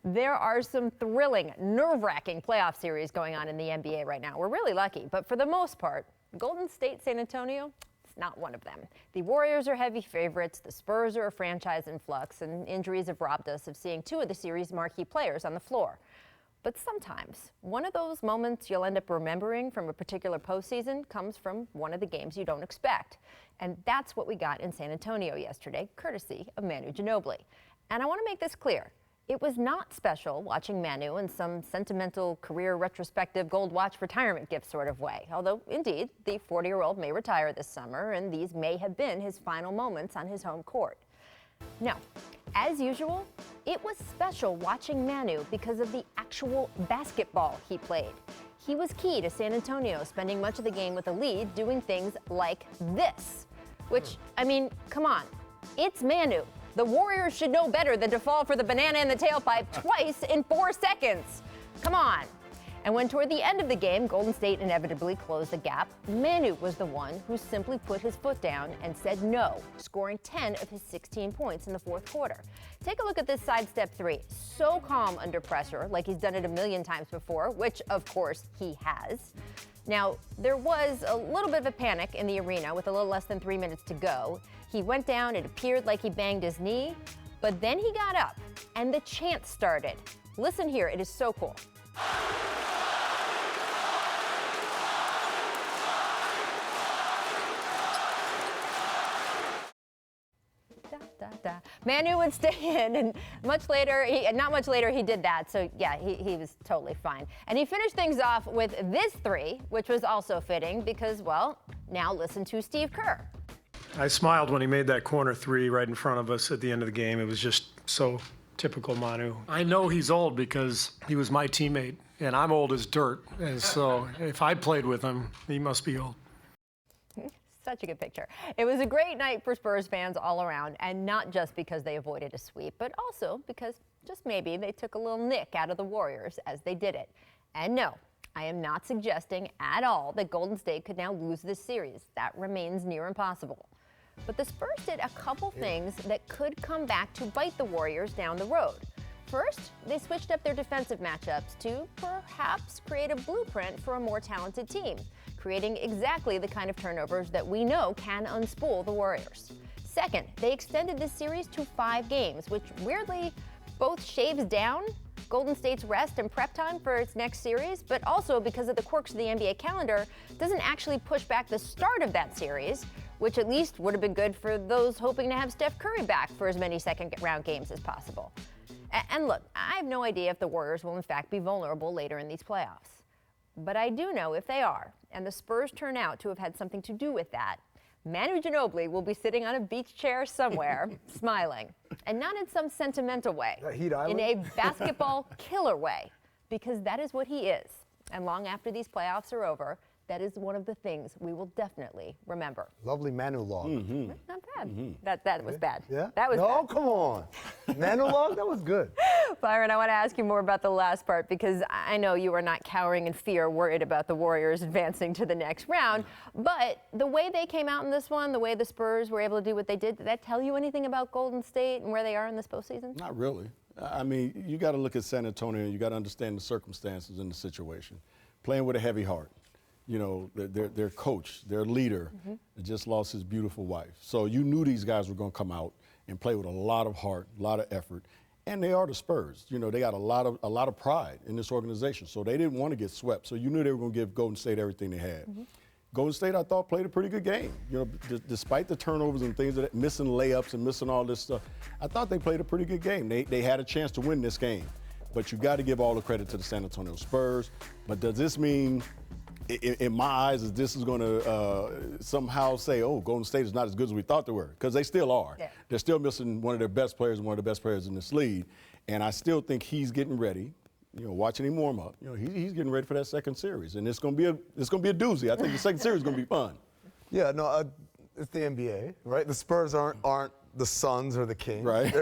There are some thrilling, nerve-wracking playoff series going on in the NBA right now. We're really lucky, but for the most part, Golden State, San Antonio, it's not one of them. The Warriors are heavy favorites, the Spurs are a franchise in flux, and injuries have robbed us of seeing two of the series' marquee players on the floor. But sometimes, one of those moments you'll end up remembering from a particular postseason comes from one of the games you don't expect. And that's what we got in San Antonio yesterday, courtesy of Manu Ginobili. And I want to make this clear. It was not special watching Manu in some sentimental career retrospective gold watch retirement gift sort of way. Although, indeed, the 40-year-old may retire this summer, and these may have been his final moments on his home court. No, as usual, it was special watching Manu because of the actual basketball he played. He was key to San Antonio spending much of the game with a lead, doing things like this. Which, I mean, come on, it's Manu. The Warriors should know better than to fall for the banana in the tailpipe twice in 4 seconds. Come on. And when toward the end of the game, Golden State inevitably closed the gap, Manu was the one who simply put his foot down and said no, scoring 10 of his 16 points in the fourth quarter. Take a look at this sidestep three. So calm under pressure, like he's done it a million times before, which of course he has. Now, there was a little bit of a panic in the arena with a little less than 3 minutes to go. He went down, it appeared like he banged his knee, but then he got up and the chant started. Listen here, it is so cool. Manu would stay in, and not much later he did that, so yeah, he was totally fine. And he finished things off with this three, which was also fitting because, well, now listen to Steve Kerr. I smiled when he made that corner three right in front of us at the end of the game. It was just so typical Manu. I know he's old because he was my teammate, and I'm old as dirt, and so if I played with him, he must be old. Such a good picture. It was a great night for Spurs fans all around, and not just because they avoided a sweep, but also because just maybe they took a little nick out of the Warriors as they did it. And no, I am not suggesting at all that Golden State could now lose this series. That remains near impossible. But the Spurs did a couple things that could come back to bite the Warriors down the road. First, they switched up their defensive matchups to perhaps create a blueprint for a more talented team, creating exactly the kind of turnovers that we know can unspool the Warriors. Second, they extended this series to 5 games, which weirdly both shaves down Golden State's rest and prep time for its next series, but also because of the quirks of the NBA calendar, doesn't actually push back the start of that series, which at least would have been good for those hoping to have Steph Curry back for as many second-round games as possible. And look, I have no idea if the Warriors will in fact be vulnerable later in these playoffs. But I do know if they are, and the Spurs turn out to have had something to do with that, Manu Ginobili will be sitting on a beach chair somewhere, smiling. And not in some sentimental way, in a basketball killer way, because that is what he is. And long after these playoffs are over, that is one of the things we will definitely remember. Lovely Manu log. Mm-hmm. Not bad. Mm-hmm. That was bad. Yeah? That was bad. Oh, come on. Manu log? That was good. Byron, I want to ask you more about the last part because I know you are not cowering in fear, worried about the Warriors advancing to the next round. But the way they came out in this one, the way the Spurs were able to do what they did that tell you anything about Golden State and where they are in this postseason? Not really. I mean, you got to look at San Antonio and you got to understand the circumstances and the situation. Playing with a heavy heart. You know, their coach, their leader, just lost his beautiful wife. So you knew these guys were going to come out and play with a lot of heart, a lot of effort. And they are the Spurs. You know, they got a lot of pride in this organization. So they didn't want to get swept. So you knew they were going to give Golden State everything they had. Golden State, I thought, played a pretty good game. You know, despite the turnovers and things, missing layups and missing all this stuff, I thought they played a pretty good game. They had a chance to win this game. But you got to give all the credit to the San Antonio Spurs. But does this mean, in my eyes, is this is going to somehow say, oh, Golden State is not as good as we thought they were? Because they still are. Yeah. They're still missing one of their best players and one of the best players in this league. And I still think he's getting ready. You know, watching him warm up, you know, he's getting ready for that second series, and it's going to be a doozy. I think the second series is going to be fun. Yeah, no, it's the NBA, right? The Spurs aren't the Suns or the Kings. Right.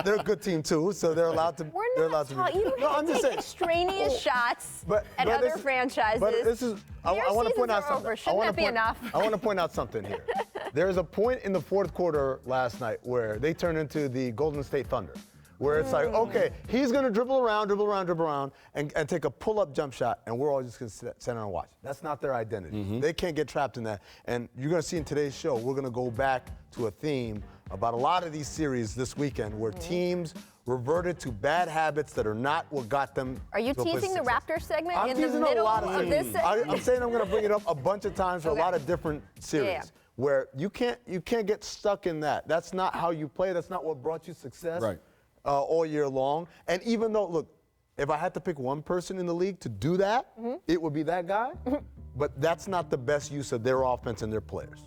They're a good team too, so they're allowed to. We're not talking. You don't have to take extraneous shots at other franchises. But this is. I want to point out something. Shouldn't that be enough? I want to point out something here. There's a point in the fourth quarter last night where they turned into the Golden State Thunder, where it's like, okay, he's going to dribble around, and take a pull-up jump shot, and we're all just going to sit there and watch. That's not their identity. They can't get trapped in that. And you're going to see in today's show, we're going to go back to a theme about a lot of these series this weekend where teams reverted to bad habits that are not what got them. Are you to a place teasing the of success. Raptors segment I'm in the teasing a middle lot of this segment? I'm saying I'm going to bring it up a bunch of times for a lot of different series. Yeah. Where you can't get stuck in that. That's not how you play. That's not what brought you success all year long. And even though, look, if I had to pick one person in the league to do that, it would be that guy. But that's not the best use of their offense and their players.